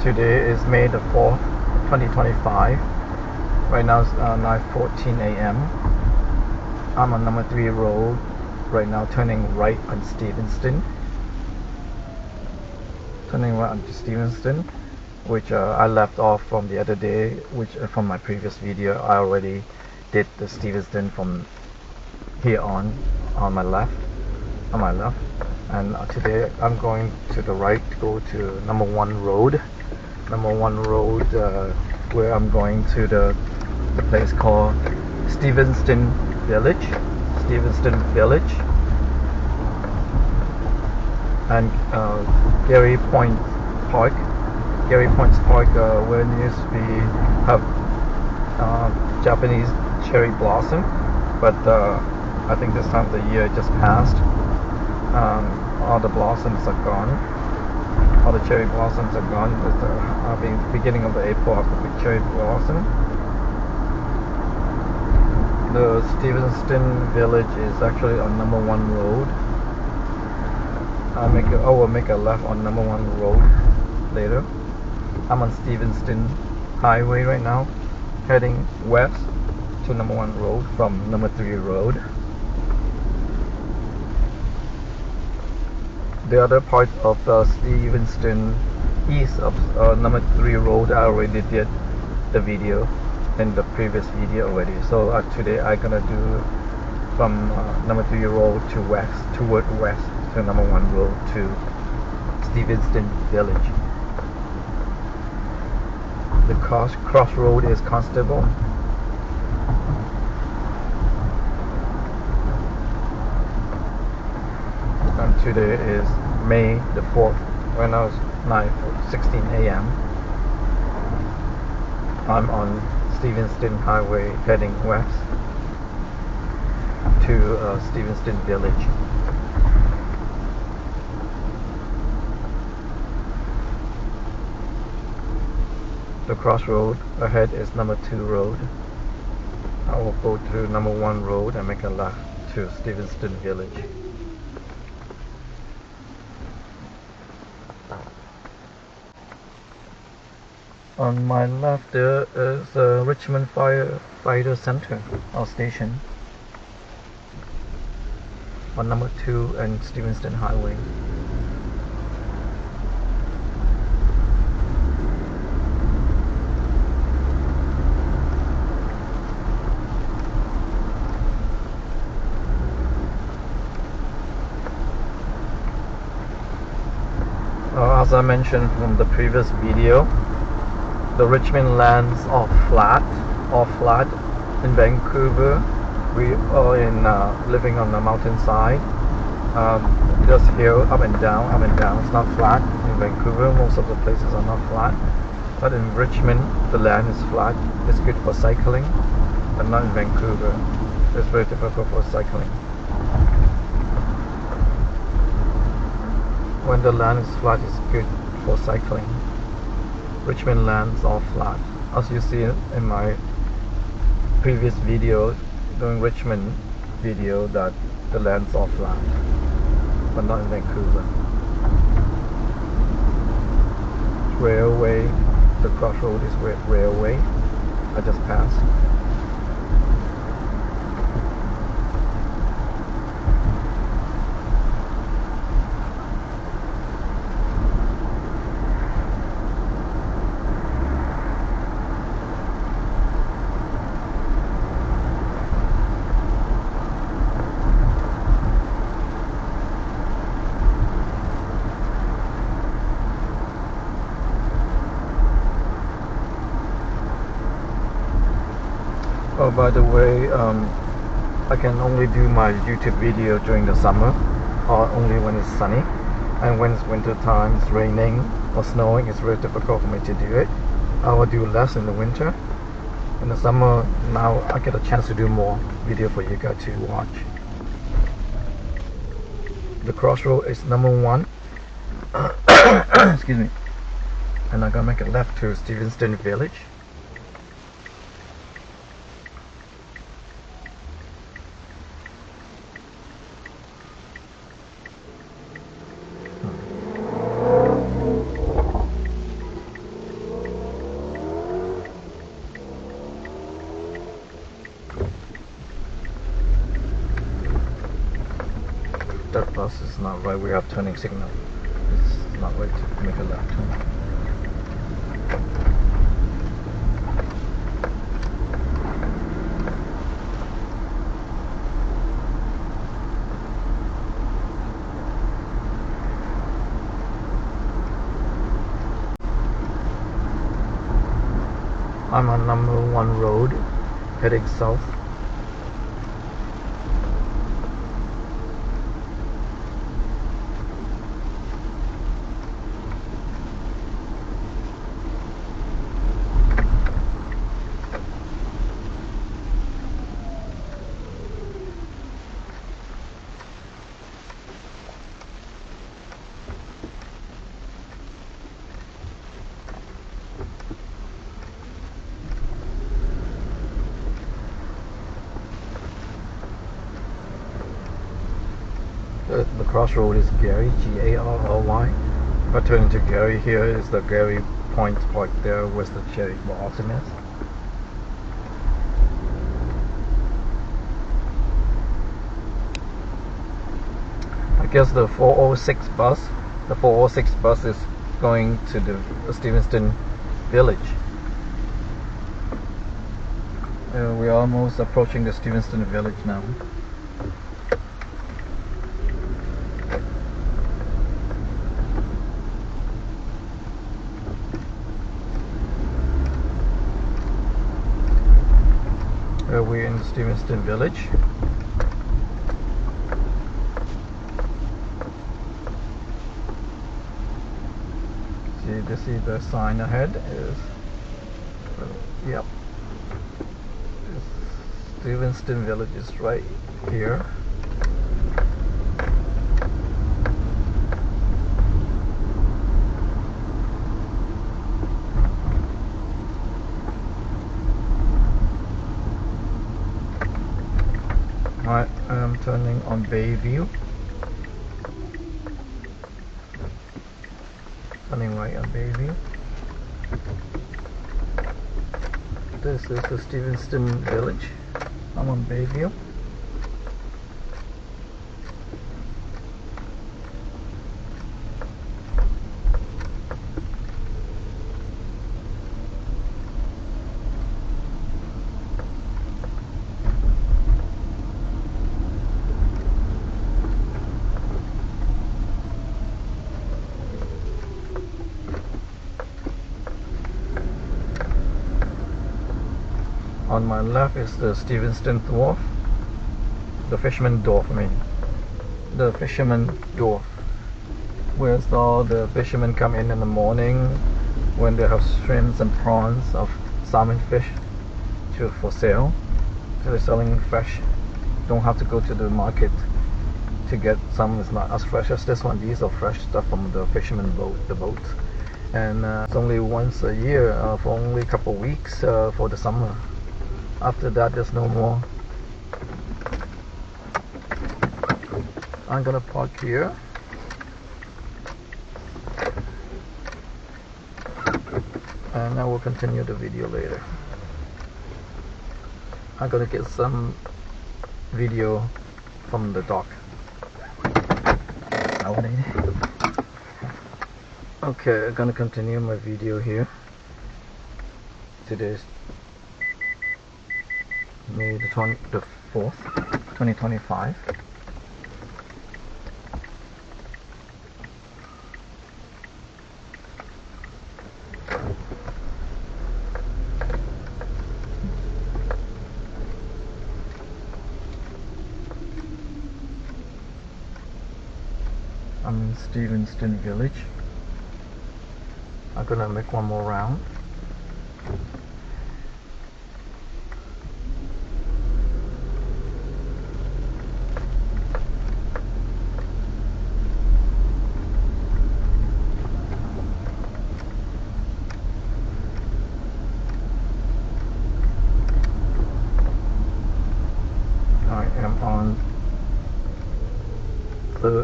Today is May the 4th, 2025. Right now it's 9:14 a.m. I'm on number 3 road right now, turning right on Stevenston. Turning right onto Stevenston, which I left off from the other day, which from my previous video I already did the Stevenston from here on my left, and today I'm going to the right to go to number 1 road, where I'm going to the place called Stevenston Village, and Garry Point Park, where it used to be have Japanese cherry blossom, but I think this time of the year just passed. All the blossoms are gone. All the cherry blossoms are gone. It's the beginning of the April of the big cherry blossom. The Stevenston Village is actually on number 1 road. I will make a left on number 1 road later. I'm on Stevenston Highway right now, heading west to number 1 road from number 3 road. The other part of Stevenston east of number 3 road, I already did the video in the previous video already. So today I'm gonna do from number 3 road toward west to number 1 road to Stevenston Village. The crossroad is Constable. And today is May the 4th. Right now it's 9:16 a.m. I'm on Stevenston Highway heading west to Stevenston Village. The crossroad ahead is number 2 road. I will go through number 1 road and make a left to Stevenston Village. On my left there is a Richmond Firefighter Center or station on number 2 and Stevenston Highway. As I mentioned from the previous video, the Richmond lands are flat in Vancouver. We are living on the mountainside. Just hill up and down. It's not flat in Vancouver. Most of the places are not flat, but in Richmond the land is flat. It's good for cycling, but not in Vancouver. It's very difficult for cycling. When the land is flat, it's good for cycling. Richmond lands are flat, as you see in my previous video doing Richmond video, that the lands are flat, but not in Vancouver. Railway, the crossroad is railway. I just passed. Oh, by the way, I can only do my YouTube video during the summer, or only when it's sunny, and when it's winter time, it's raining or snowing, it's very difficult for me to do it. I will do less in the winter. In the summer, now I get a chance to do more video for you guys to watch. The crossroad is number 1. Excuse me. And I'm gonna make a left to Stevenston Village. bus is not right. We have turning signal. It's not right to make a left turn. I'm on number 1 road, heading south. The crossroad is Garry, G-A-R-R-Y. If I turn into Garry, here is the Garry Point Park. There was the cherry blossom is. I guess the 406 bus. The 406 bus is going to the Stevenston Village. We're almost approaching the Stevenston Village now. We're in Stevenston Village. See the sign ahead is, yep, Stevenston Village is right here. I'm turning on Bayview. Turning right on Bayview. This is the Stevenston Village. I'm on Bayview. On my left is the Stevenston Wharf, the Fisherman Wharf, the Fisherman Wharf, where all the fishermen come in the morning when they have shrimps and prawns of salmon fish for sale. So they're selling fresh. Don't have to go to the market to get some. It's not as fresh as this one. These are fresh stuff from the fisherman boat, and it's only once a year for only a couple of weeks for the summer. After that, there's no more. I'm gonna park here. And I will continue the video later. I'm gonna get some video from the dock. Okay, I'm gonna continue my video here. Today's May the 4th, 2025. I'm in Stevenston Village. I'm gonna make one more round.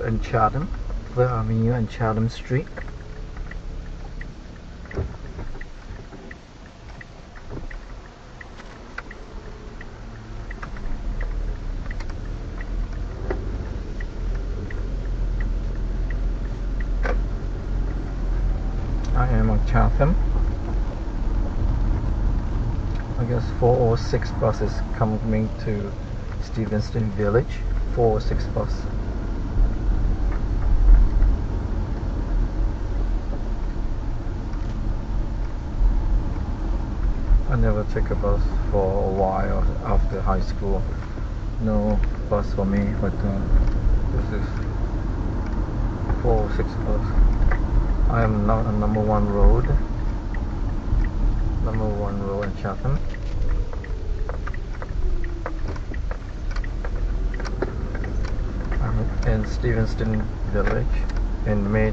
And Chatham, the Avenue and Chatham Street. I am on Chatham. I guess 406 bus is coming to Stevenston Village. 406 bus. I never take a bus for a while after high school. No bus for me, but this is 406 bus. I am now on number 1 road. Number 1 road in Chatham. I'm in Stevenston Village in May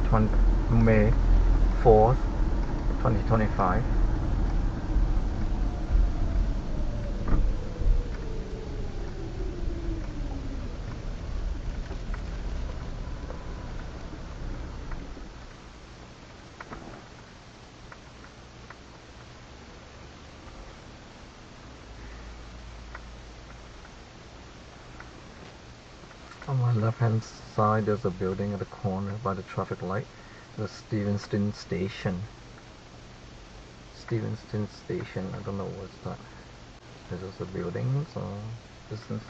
4th, 2025. On my left hand side there's a building at the corner by the traffic light. The Stevenston Station. Stevenston Station, I don't know what's that. Is this a building or business?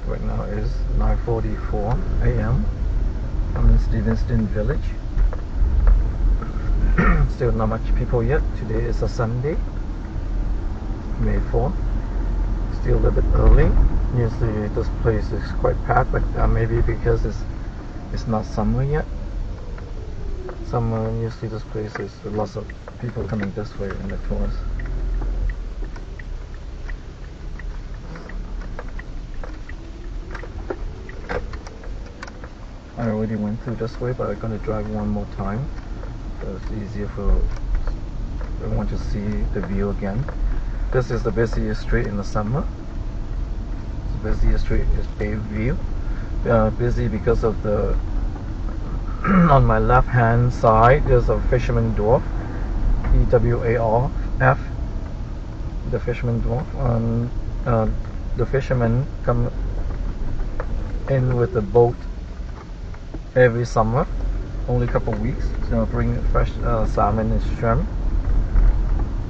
Right now is 9:44 a.m. I'm in Stevenston Village. Still not much people yet. Today is a Sunday, May 4th. Still a little bit early. Usually this place is quite packed, but maybe because it's not summer yet. Summer, usually this place is lots of people coming this way in the tours. I already went through this way, but I'm going to drive one more time so it's easier for everyone to see the view again. This is the busiest street in the summer. The busiest street is Bay View. Busy because of the on my left hand side there's a Fisherman Wharf, EWARF, the Fisherman Wharf. The fishermen come in with the boat every summer, only a couple of weeks, so bring fresh salmon and shrimp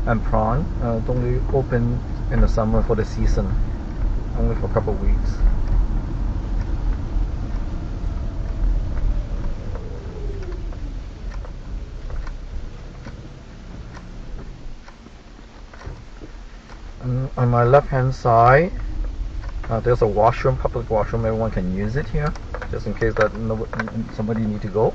and prawn. It's only open in the summer for the season, only for a couple of weeks. On my left hand side there's a washroom, public washroom. Everyone can use it here, just in case that somebody need to go.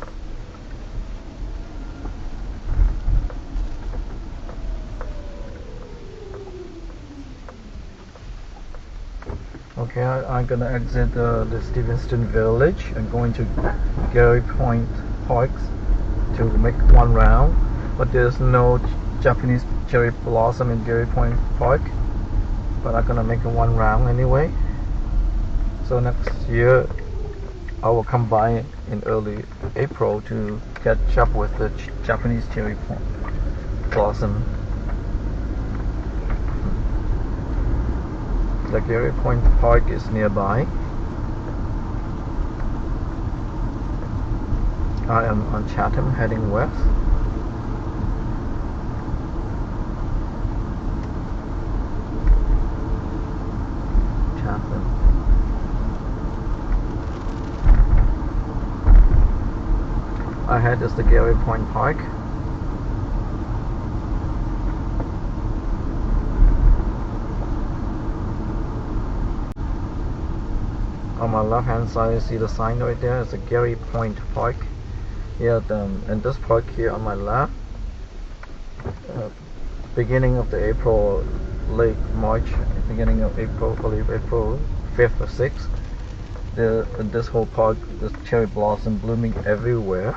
Okay, I'm gonna exit the Stevenston Village and going to Garry Point Park to make one round, but there's no Japanese cherry blossom in Garry Point Park, but I'm gonna make one round anyway. So next year I will come by in early April to catch up with the Japanese cherry blossom. The Garry Point Park is nearby. I am on Chatham heading west. Chatham. Ahead is the Garry Point Park. On my left hand side you see the sign right there. It's a Garry Point Park. Here and this park here on my left, beginning of the April, late March, beginning of April, early April 5th or 6th, this whole park, this cherry blossom blooming everywhere.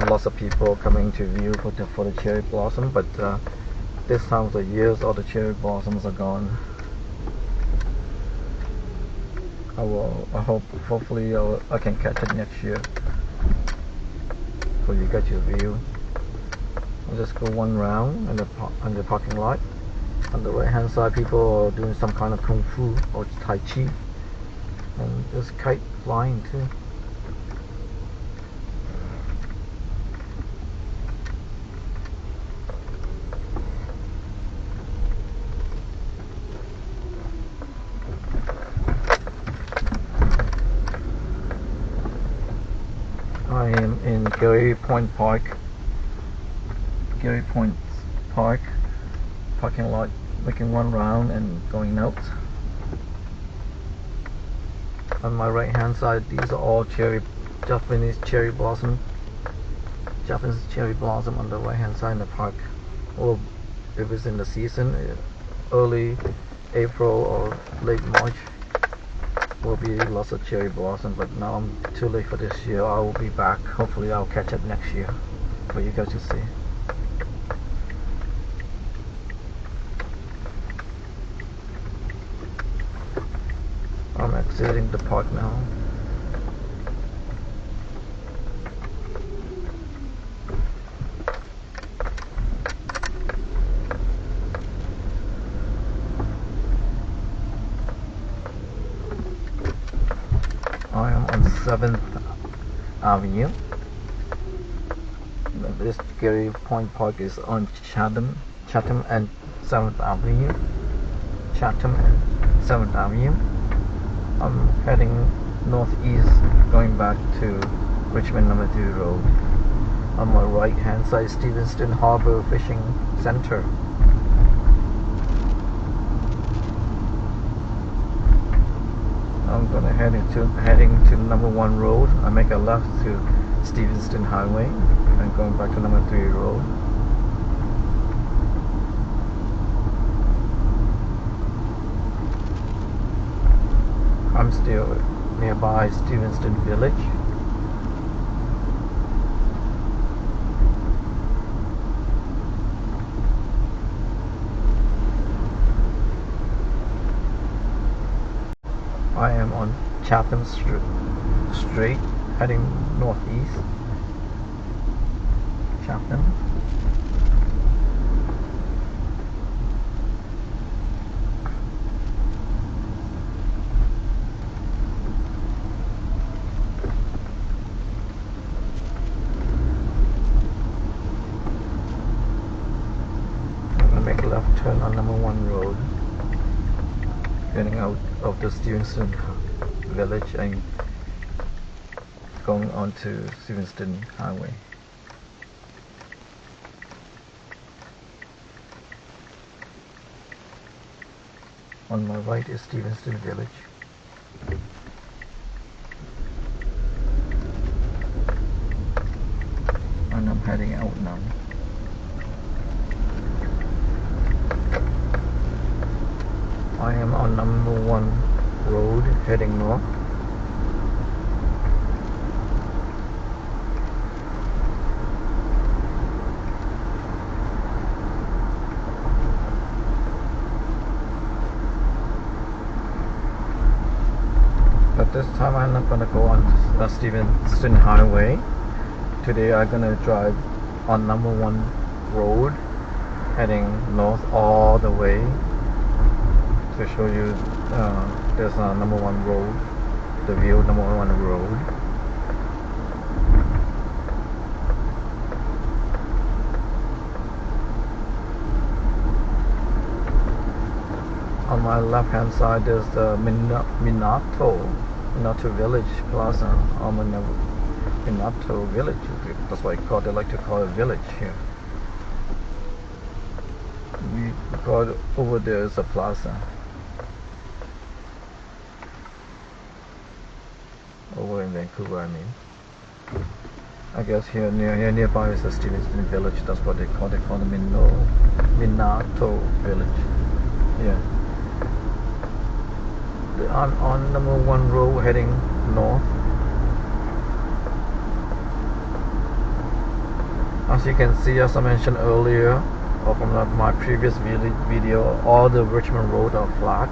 Lots of people coming to view for the cherry blossom, but this time of the year all the cherry blossoms are gone. Hopefully I can catch it next year so you get your view I just go one round in the parking lot. On the right hand side, people are doing some kind of kung fu or tai chi, and there's kite flying too. I am in Garry Point Park. Garry Point Park parking lot, making one round and going out. On my right hand side, these are all Japanese cherry blossom. Japanese cherry blossom on the right hand side in the park. Or if it's in the season, early April or late March, will be lots of cherry blossom. But now I'm too late for this year. I will be back. Hopefully I'll catch up next year for you guys to see. I'm exiting the park now. I am on 7th Avenue. This Garry Point Park is on Chatham and 7th Avenue. Chatham and 7th Avenue. I'm heading northeast, going back to Richmond number 2 road. On my right hand side, Steveston Harbour Fishing Center. I'm gonna heading to number 1 road. I make a left to Stevenston Highway and going back to number 3 road. I'm still nearby Steveston Village. I am on Chatham Street, heading northeast. Chatham. Make a left turn on number 1 road, getting out of the Steventon Village and going on to Stevenston Highway. On my right is Stevenston Village. And I'm heading out now. I am on number 1 road heading north. But this time I'm not gonna go on Stevenston Highway. Today I'm gonna drive on number 1 road heading north all the way to show you there's a number 1 road, the view of number 1 road. On my left hand side there's the Minato Village Plaza. I'm in the Minato Village, that's why they like to call it village here. We got over there is a plaza. Over in Vancouver, I mean. I guess nearby is the Steventon Village. That's what they call the Minato Village. Yeah. I'm on number 1 road heading north. As you can see, as I mentioned earlier, or from my previous video, all the Richmond roads are flat.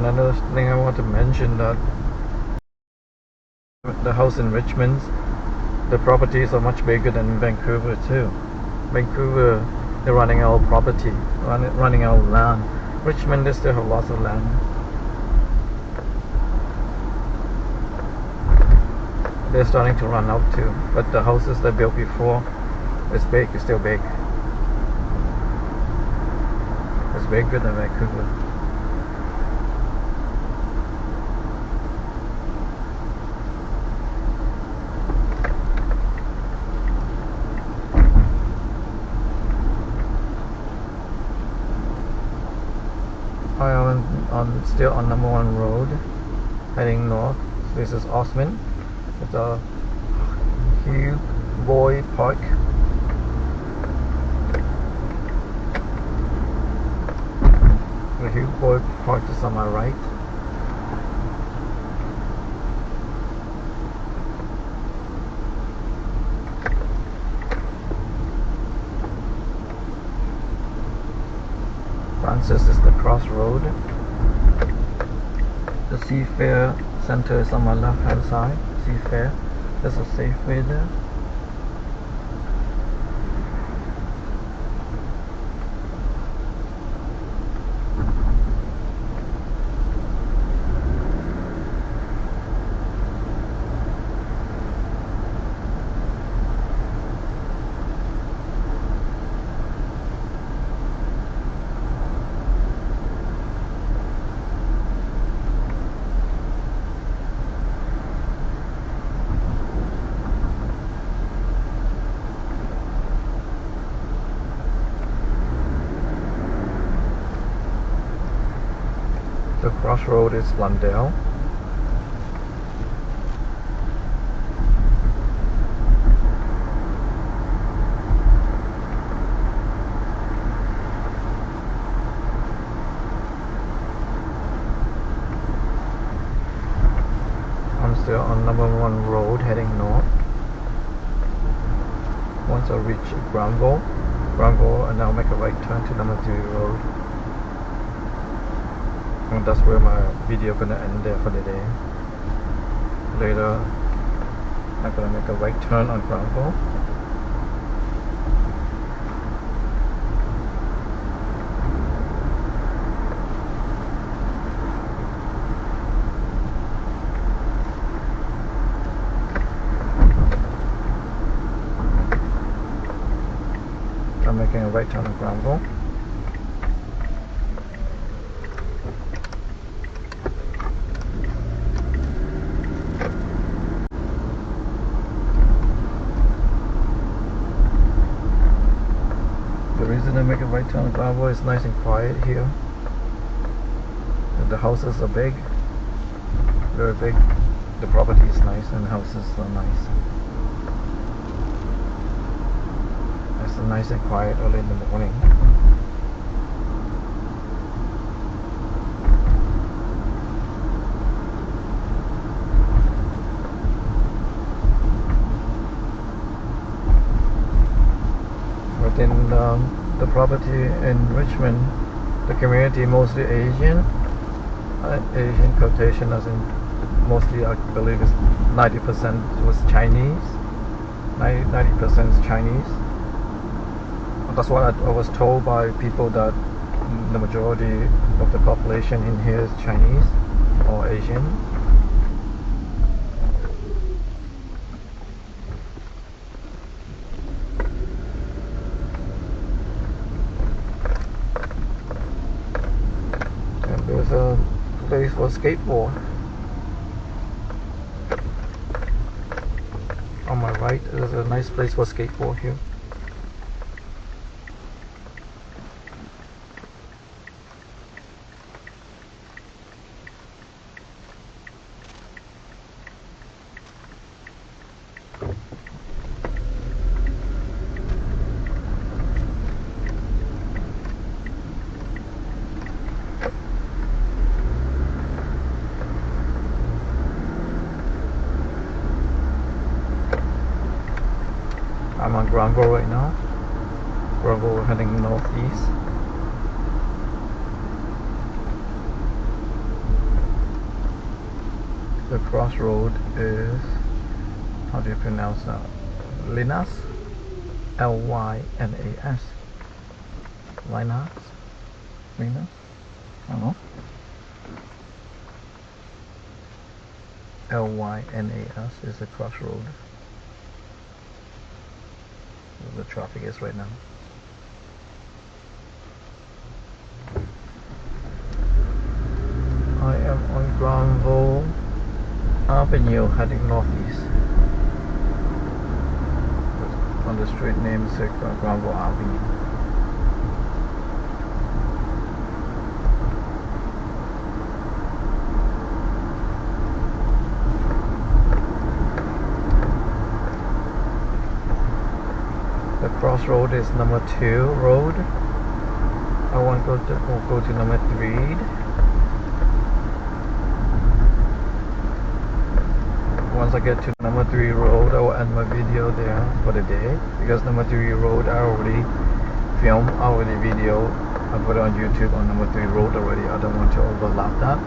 another thing I want to mention, that the house in Richmond, the properties are much bigger than Vancouver too. Vancouver, they're running out of property, running out of land. Richmond, they still have lots of land. They're starting to run out too, but the houses they built before, it's big, it's still big. It's bigger than Vancouver. I am still on number 1 road, heading north. This is Osmond. It's a Hwy Park. The Hwy Park is on my right. Francis is the crossroad. The Seafair Center is on my left hand side. Seafair, there's a Safeway there. The crossroad is Lundale. I'm still on number 1 road heading north. Once I reach Granville, and I'll make a right turn to number 3 road. And that's where my video gonna end there for the day. Later, I'm gonna make a right turn on Granville. I'm making a right turn on Granville. The reason I make a right turn on Granville is nice and quiet here. And the houses are big, very big. The property is nice and the houses are nice. It's nice and quiet early in the morning. In the property in Richmond, the community mostly Asian. Asian quotation as in mostly, I believe, is 90% was Chinese. 90% is Chinese. That's what I was told by people, that the majority of the population in here is Chinese or Asian. There's a place for skateboard. On my right, there's a nice place for skateboard here. I'm on Granville right now. Granville heading northeast. The crossroad is, how do you pronounce that? Lynas? Lynas? Lynas? Lynas? I don't know. Lynas is the crossroad. Where the traffic is right now. I am on Granville Avenue heading northeast. On the street name is Granville Avenue. The crossroad is number 2 road. I want to go to number 3. Once I get to number 3 road, I will end my video there for the day, because number 3 road I already filmed, video, I put it on YouTube on number 3 road already. I don't want to overlap that.